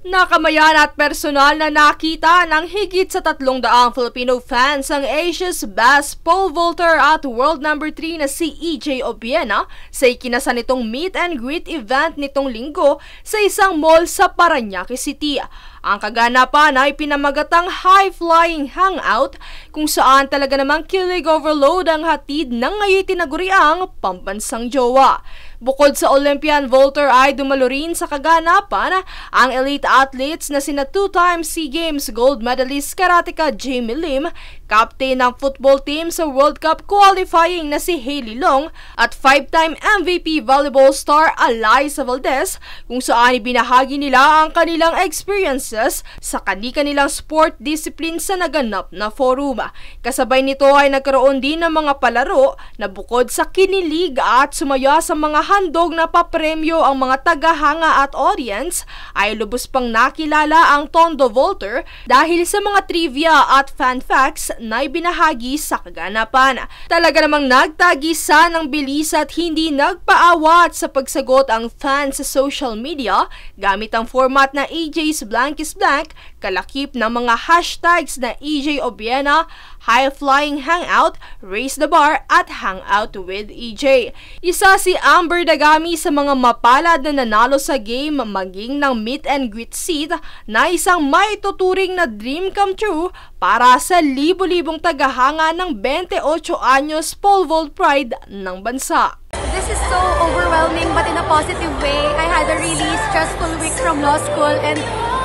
Nakamayan at personal na nakita ng higit sa 300 Filipino fans ang Asia's best pole vaulter at world number 3 na si EJ Obiena sa ikinasan nitong meet and greet event nitong linggo sa isang mall sa Parañaque City. Ang kaganapan ay pinamagatang high-flying hangout kung saan talaga namang kilig overload ang hatid ng ngayon tinaguriang pambansang jowa. Bukod sa Olympian vaulter ay dumalo rin sa kaganapan ang elite athletes na sina 2-time SEA Games gold medalist karateka Jamie Lim, captain ng football team sa World Cup qualifying na si Hailey Long at 5-time MVP volleyball star Alyssa Valdez kung saan ibinahagi nila ang kanilang experiences sa kanilang sport discipline sa naganap na forum. Kasabay nito ay nagkaroon din ng mga palaro na bukod sa kinilig at sumaya sa mga handog na papremyo ang mga tagahanga at audience ay lubos pang nakilala ang Tondo Vaulter dahil sa mga trivia at fan facts na ibinahagi sa kaganapan. Talaga namang nagtagisa ng bilis at hindi nagpaawat sa pagsagot ang fans sa social media gamit ang format na EJ's Blank is Blank, kalakip ng mga hashtags na EJ Obiena, High Flying Hangout, Raise the Bar at Hangout with EJ. Isa si Amber Dagami sa mga mapalad na nanalo sa game maging ng meet and greet seat na isang maituturing na dream come true para sa libo-libong tagahanga ng 28 anyos pole vault pride ng bansa. This is so overwhelming but in a positive way. I had a really stressful week from law school and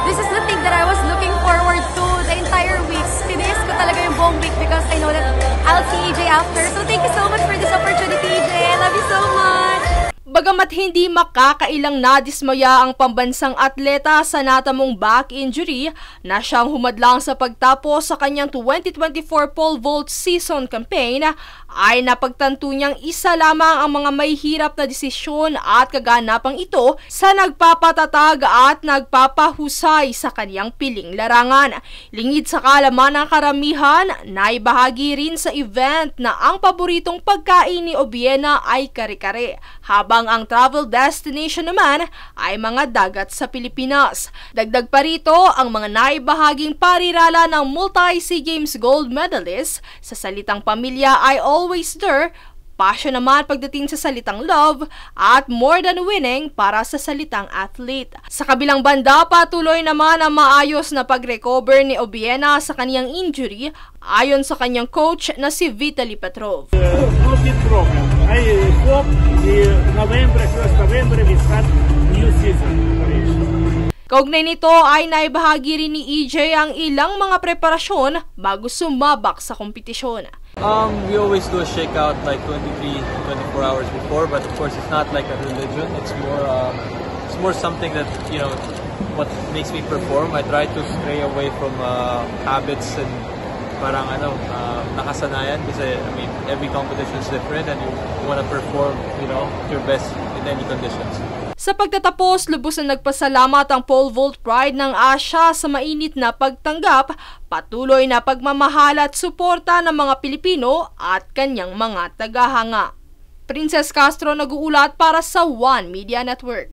this is the thing that I was looking forward to the entire week. Tiniis ko talaga yung buong week because I know that I'll see EJ after. So thank you so much for this opportunity, EJ. I love you so much! Bagamat hindi makakailang nadismaya ang pambansang atleta sa natamong back injury na siyang humadlang sa pagtapos sa kanyang 2024 pole vault season campaign, ay napagtanto niyang isa lamang ang mga may hirap na desisyon at kaganapang ito sa nagpapatatag at nagpapahusay sa kaniyang piling larangan. Lingid sa kaalaman ng karamihan, naibahagi rin sa event na ang paboritong pagkain ni Obiena ay kare-kare, habang ang travel destination naman ay mga dagat sa Pilipinas. Dagdag pa rito ang mga naibahaging parirala ng multi-SEA Games gold medalist sa salitang pamilya ay always there, passion naman pagdating sa salitang love, at more than winning para sa salitang athlete. Sa kabilang banda, patuloy naman ang maayos na pag-recover ni Obiena sa kaniyang injury ayon sa kanyang coach na si Vitaly Petrov. No big problem. I hope November, 1st November we start new season. Kaugnay nito ay naibahagi rin ni EJ ang ilang mga preparasyon bago sumabak sa kompetisyon. We always do a shakeout like 24 hours before, but of course it's not like a religion. It's more something that, you know, what makes me perform. I try to stray away from habits and parang nakasanayan kasi I mean every competition is different and you want to perform, you know, your best in any conditions. Sa pagtatapos, lubos na nagpasalamat ang pole vault pride ng Asia sa mainit na pagtanggap, patuloy na pagmamahal at suporta ng mga Pilipino at kanyang mga tagahanga. Princess Castro nag-uulat para sa One Media Network.